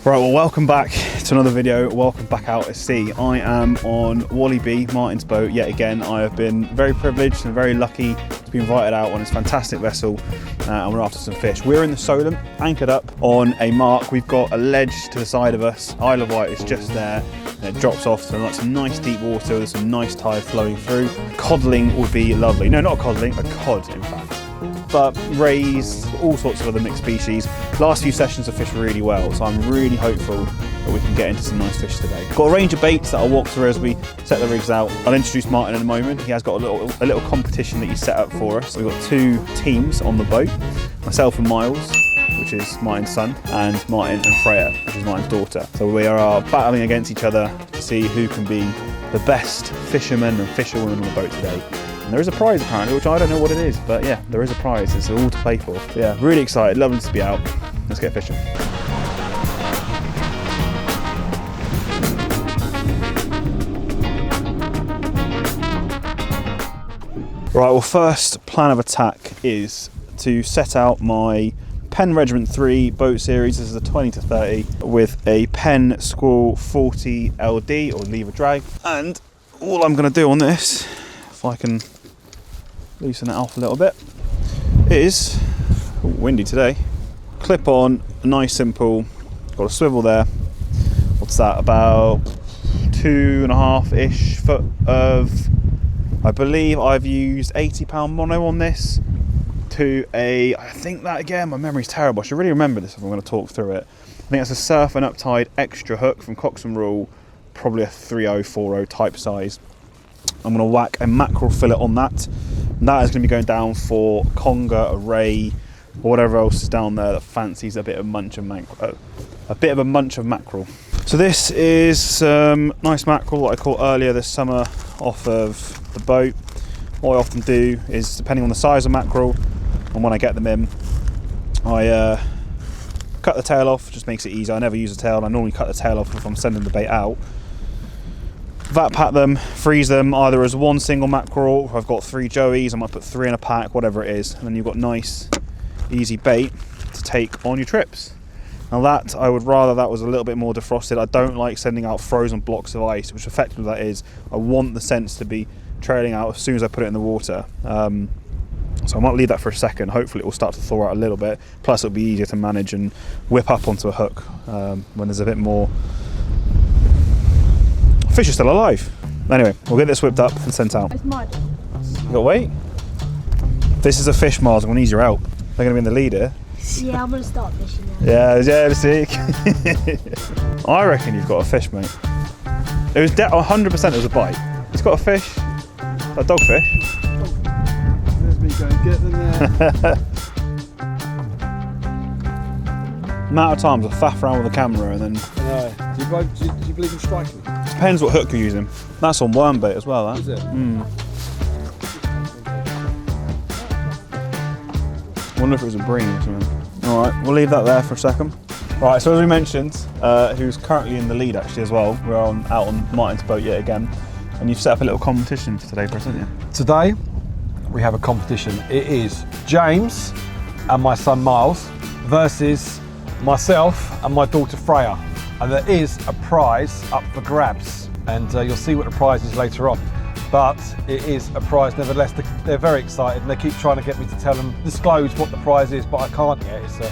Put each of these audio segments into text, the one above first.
Right, well, welcome back to another video. Welcome back out at sea. I am on Wally B, Martin's boat, yet again. I have been very privileged and very lucky to be invited out on this fantastic vessel, and we're after some fish. We're in the Solent, anchored up on a mark. We've got a ledge to the side of us. Isle of Wight is just there, and it drops off to like some nice deep water with some nice tide flowing through. Coddling would be lovely. No, not coddling, a cod, in fact. But rays, all sorts of other mixed species. Last few sessions have fished really well, so I'm really hopeful that we can get into some nice fish today. Got a range of baits that I'll walk through as we set the rigs out. I'll introduce Martin in a moment. He has got a little competition that he's set up for us. We've got two teams on the boat, myself and Miles, which is Martin's son, and Martin and Freya, which is Martin's daughter. So we are battling against each other to see who can be the best fisherman and fisherwoman on the boat today. And there is a prize apparently, which I don't know what it is, but yeah, there is a prize. It's all to play for. But yeah, really excited, lovely to be out. Let's get fishing. Right, well, first plan of attack is to set out my Penn Regiment 3 boat series. This is a 20 to 30 with a Penn Squall 40 LD or lever drag. And all I'm going to do on this, if I can loosen it off a little bit, is windy today. Clip on, nice simple, got a swivel there. What's that, about 2.5-ish foot of, I believe I've used 80-pound mono on this to a, I think that again, my memory's terrible. I should really remember this if I'm going to talk through it. I think it's a Surf and Uptide extra hook from Cox and Rule, probably a 3.0, 4.0 type size. I'm going to whack a mackerel fillet on that. And that is going to be going down for conger, a ray, or whatever else is down there that fancies a bit of munch of mackerel. So this is nice mackerel that I caught earlier this summer off of the boat. What I often do is, depending on the size of mackerel and when I get them in, I cut the tail off. Just makes it easy. I never use a tail, and I normally cut the tail off if I'm sending the bait out. Vat pack them, freeze them either as one single mackerel, if I've got 3 joeys, I might put 3 in a pack, whatever it is, and then you've got nice, easy bait to take on your trips. Now that, I would rather that was a little bit more defrosted. I don't like sending out frozen blocks of ice, which effectively that is. I want the scents to be trailing out as soon as I put it in the water. So I might leave that for a second. Hopefully it will start to thaw out a little bit. Plus it'll be easier to manage and whip up onto a hook when there's a bit more. Fish are still alive. Anyway, we'll get this whipped up and sent out. It's mud. You got weight? This is a fish, Mars. I'm going to ease her out. They're going to be in the lead here. Yeah, I'm going to start fishing now. Yeah, see. I reckon you've got a fish, mate. It was 100% it was a bite. It's got a fish. A dogfish. There's me going, get them there. Amount of times I faff around with the camera and then... Do you believe in striking? Depends what hook you're using. That's on worm bait as well, that. Is it? Wonder if it was a bream or something. Alright, we'll leave that there for a second. Right, so as we mentioned, who's currently in the lead actually as well, we're out on Martin's boat yet again, and you've set up a little competition for today for us, haven't you? Today, we have a competition. It is James and my son Miles versus myself and my daughter Freya. And there is a prize up for grabs, and you'll see what the prize is later on. But it is a prize nevertheless. They're very excited and they keep trying to get me to disclose what the prize is, but I can't yet. It's a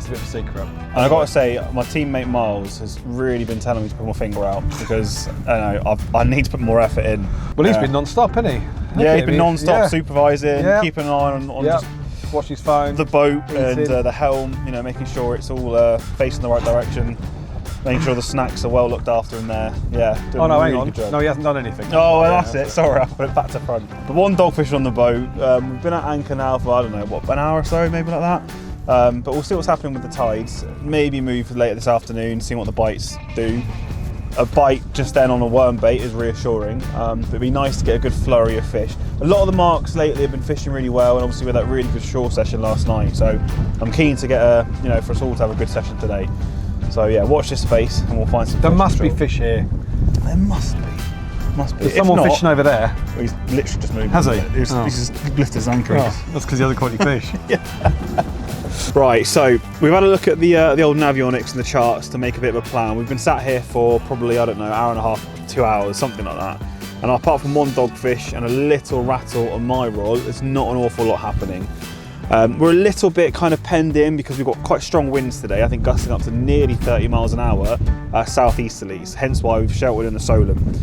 bit of a secret. And I've got to say, my teammate Miles has really been telling me to put my finger out because I need to put more effort in. Well, he's been non-stop, hasn't he? Yeah, he's been non-stop supervising, keeping an eye on just watch his phone, the boat and the helm, you know, making sure it's all facing the right direction. Making sure the snacks are well looked after in there. Yeah, doing a really good job. No, he hasn't done anything. Oh, well, that's it. Sorry, I'll put it back to front. The one dogfish on the boat. We've been at anchor now for, I don't know, what, an hour or so, maybe like that. But we'll see what's happening with the tides. Maybe move later this afternoon, see what the bites do. A bite just then on a worm bait is reassuring. But it'd be nice to get a good flurry of fish. A lot of the marks lately have been fishing really well, and obviously with that really good shore session last night. So I'm keen to get for us all to have a good session today. So yeah, watch this space and we'll find some There fish. must be fish here. There must be. There's someone fishing over there. He's literally just moved. Has he? He's just lifted his anchor. Oh, that's because he hasn't caught any fish. Yeah. Right, so we've had a look at the old navionics and the charts to make a bit of a plan. We've been sat here for probably, I don't know, hour and a half, 2 hours, something like that. And apart from one dogfish and a little rattle on my rod, there's not an awful lot happening. We're a little bit kind of penned in because we've got quite strong winds today. I think gusting up to nearly 30 miles an hour, southeasterlies, hence why we've sheltered in the Solent.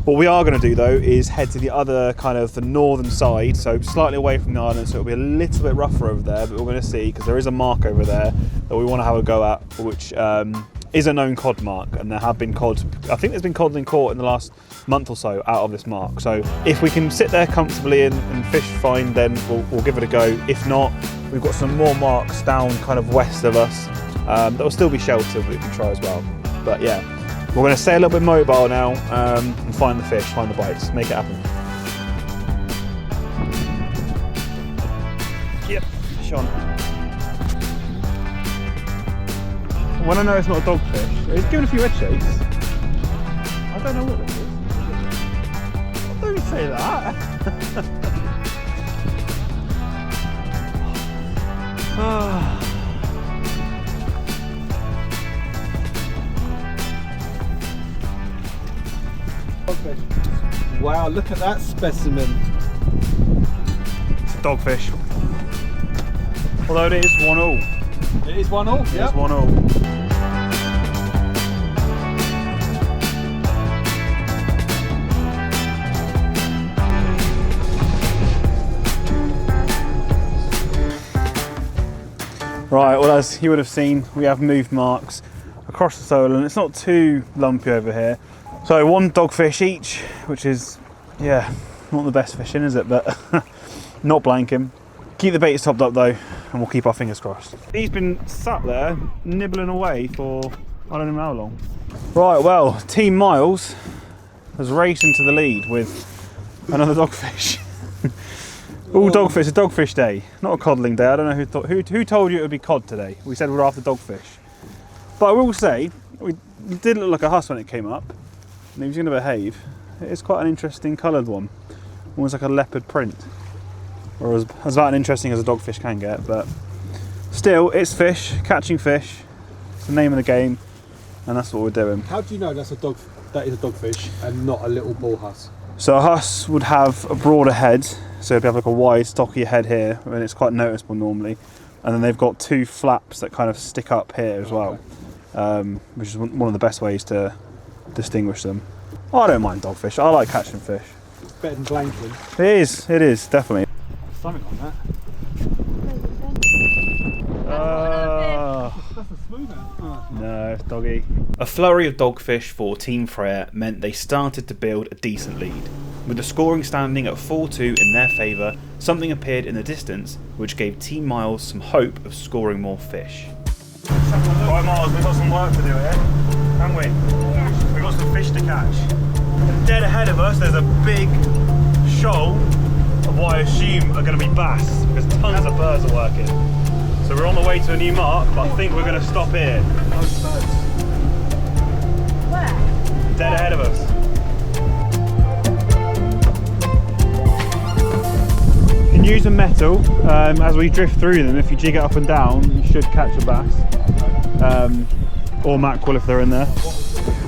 What we are going to do though is head to the other kind of the northern side, so slightly away from the island, so it'll be a little bit rougher over there, but we're going to see, because there is a mark over there that we want to have a go at, which is a known cod mark, and there have been cod, I think there's been cod in court in the last month or so out of this mark. So if we can sit there comfortably and fish fine, then we'll give it a go. If not, we've got some more marks down kind of west of us that will still be sheltered, we can try as well. But yeah, we're going to stay a little bit mobile now and find the fish, find the bites, make it happen. Yep, fish on. When I know it's not a dogfish, it's giving a few head shakes. I don't know what it is. Don't say that. Wow, look at that specimen. It's a dogfish. Although it is 1-all. It is 1-all? It is 1-all. Right, well, as you would have seen, we have moved marks across the Solent. It's not too lumpy over here. So one dogfish each, which is, yeah, not the best fishing, is it? But not blanking. Keep the baits topped up though, and we'll keep our fingers crossed. He's been sat there nibbling away for I don't know how long. Right, well, Team Miles has raced into the lead with another dogfish. All dogfish, a dogfish day, not a coddling day. I don't know who told you it would be cod today. We said we're after dogfish. But I will say, it did look like a huss when it came up, and he was going to behave. It is quite an interesting coloured one, almost like a leopard print. Or as about interesting as a dogfish can get, but still, it's fish, catching fish. It's the name of the game, and that's what we're doing. How do you know that is a dogfish and not a little bull huss? So a huss would have a broader head, so it'd have like a wide, stocky head here, and it's quite noticeable normally. And then they've got two flaps that kind of stick up here as well, which is one of the best ways to distinguish them. I don't mind dogfish. I like catching fish. It's better than blanking. It is, definitely. Something like that. That's a smooth one. No, it's doggy. A flurry of dogfish for Team Freya meant they started to build a decent lead. With the scoring standing at 4-2 in their favour, something appeared in the distance which gave Team Miles some hope of scoring more fish. Right, Miles, we've got some work to do here, haven't we? Yeah. We've got some fish to catch. And dead ahead of us, there's a big shoal of what I assume are going to be bass, because tons of birds are working. So we're on the way to a new mark, but I think we're going to stop here. Where? Dead ahead of us. You can use a metal as we drift through them. If you jig it up and down, you should catch a bass. Or mackerel if they're in there.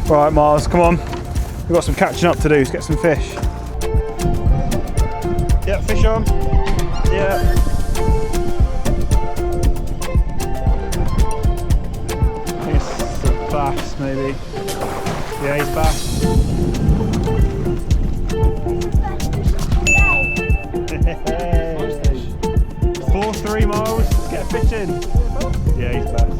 Right, Mars, come on. We've got some catching up to do. Let's get some fish. Yeah, fish on. Yeah. It's a bass, maybe. Yeah, he's bass. 4-3 Miles. Let's get a fish in. Yeah, he's bass.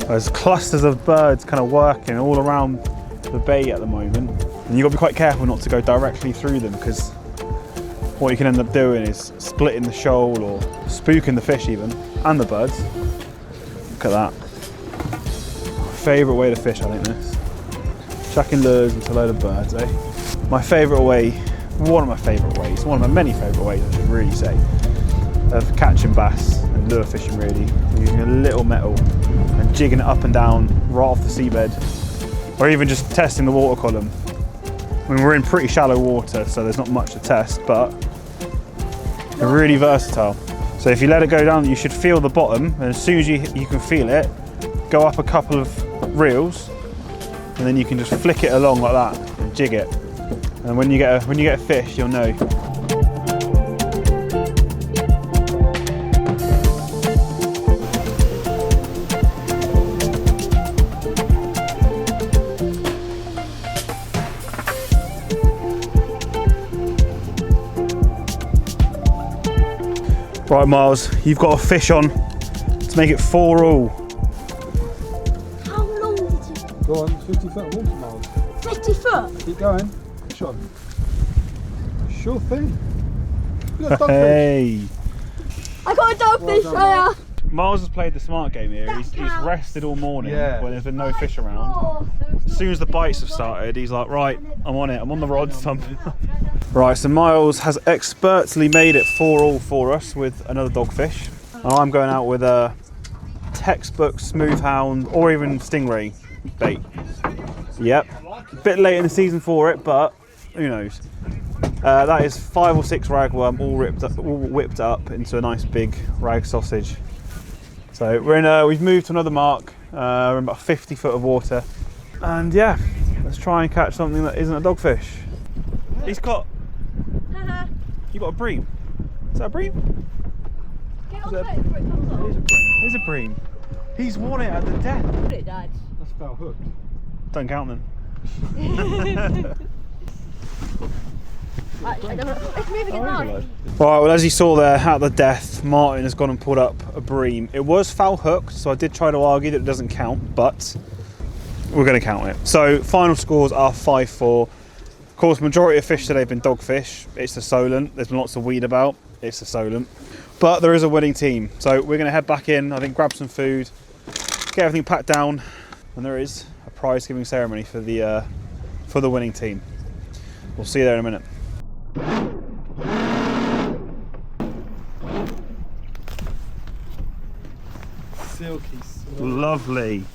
There's clusters of birds kind of working all around the bay at the moment, and you've got to be quite careful not to go directly through them, because what you can end up doing is splitting the shoal or spooking the fish even, and the birds. Look at that. Favourite way to fish, I think, this. Chucking lures into a load of birds, eh? My favourite way, one of my favourite ways, one of my many favourite ways I should really say, of catching bass and lure fishing really, using a little metal and jigging it up and down right off the seabed, or even just testing the water column. I mean, we're in pretty shallow water, so there's not much to test, but they're really versatile. So if you let it go down, you should feel the bottom, and as soon as you can feel it, go up a couple of reels, and then you can just flick it along like that and jig it. And when you get a fish, you'll know. Right, Miles, you've got a fish on to make it 4 all. How long did you? Go on, 50 foot of water, Miles. 50 foot? Keep going. Push on. Sure thing. You got a dogfish. Hey! I got a dogfish Well done, there. Miles has played the smart game here. He's rested all morning when there's been no fish around. Oh, As soon as the bites have started, he's like, right, I'm on it. I'm on the rods. Right, so Miles has expertly made it 4 all for us with another dogfish. And I'm going out with a textbook smooth hound or even stingray bait. Yep, a bit late in the season for it, but who knows. That is 5 or 6 ragworm all whipped up into a nice big rag sausage. So we've moved to another mark. We're in about 50 foot of water, and yeah, let's try and catch something that isn't a dogfish. He's got. You got a bream. Is that a bream? Get on it before it comes off. Here's a bream. He's won it at the death. Put it, Dad. That's foul hooked. Don't count them. I don't know. It's moving it now. Right, well, as you saw there at the death, Martin has gone and pulled up a bream. It was foul hooked, so I did try to argue that it doesn't count, but we're going to count it. So final scores are 5-4. Of course, majority of fish today have been dogfish. It's the Solent. There's been lots of weed about. It's the Solent. But there is a winning team. So we're going to head back in, I think, grab some food, get everything packed down, and there is a prize giving ceremony for the winning team. We'll see you there in a minute. Silky. Lovely.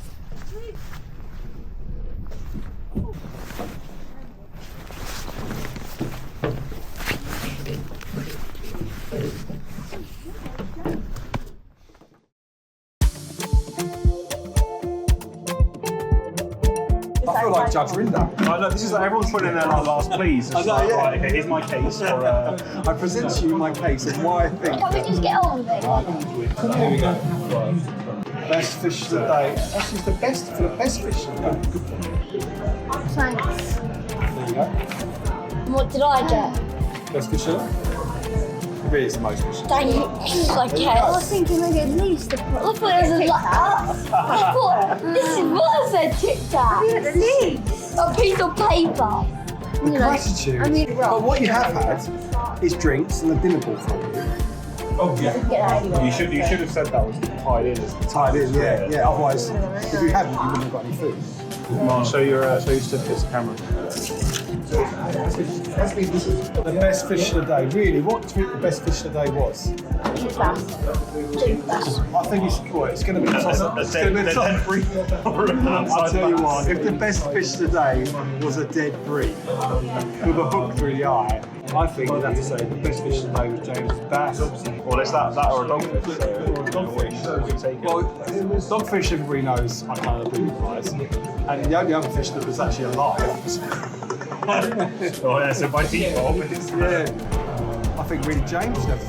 I feel like Judge Rinder. Right, look, this is like everyone's putting in their last please. It's I know, like, yeah. right, okay, here's my case. Or, I present to you my case and why I think. Can we just get on with it? Here we go. Best fish of the day. Actually, it's the best for the best fish of the day. Thanks. There you go. What did I get? Best fish of the day. Really, it's the most fish. Dang it. I was thinking maybe at least the I thought it was a I thought this was a Tic Tac. A piece of paper. You know, Gratitude. But what you have had is drinks and a dinner ball for you. oh yeah. get that anyway. You should have said that was tied in. Tied in, yeah. Otherwise, if you hadn't, you wouldn't have got any food. I'll show your certificates to camera. The best fish of the day. Really, what do you think the best fish of the day was? I think it's going to be toss up. It's going to be I'll tell you what, if the best fish of the day was a dead bream with a hook through the eye, I think you'd have to say the best fish of the day was James' bass. Well, it's that or a dogfish. Or a dogfish. Well, dogfish everybody knows I can't believe the prize. And the only other fish that was actually alive. Oh yeah, so by default, Yeah. I think really James does.